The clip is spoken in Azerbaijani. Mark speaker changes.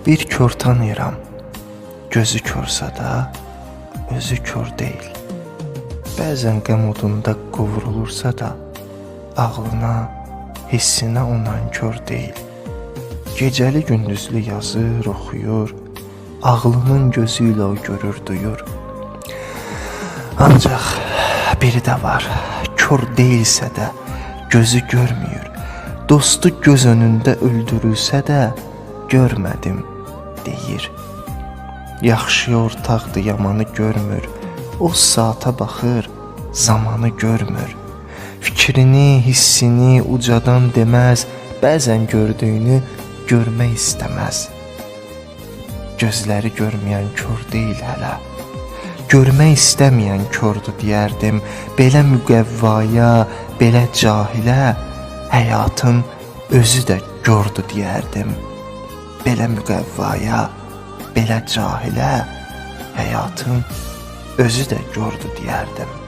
Speaker 1: Bir kör tanıyıram, gözü körsə də, özü kör deyil. Bəzən qəm odunda qovrulursa da, ağlına, hissinə onan kör deyil. Gecəli gündüzlü yazır, oxuyur, ağlının gözü ilə o görür, duyur. Ancaq biri də var, kör deyilsə də, gözü görmür. Dostu göz önündə öldürülsə də, görmədim deyir. Yaxşıya ortaqdır, yamanı görmür. O saata baxır, zamanı görmür. Fikrini, hissini ucadan deməz, bəzən gördüyünü görmək istəməz. Gözləri görməyən kör deyil hələ. Görmək istəməyən kördür deyərdim. Belə müqəvvaya, belə cahilə, həyatın özü də gördü deyərdim. Belə müqəvvaya, belə cahilə, həyatın özü də gördü deyərdim.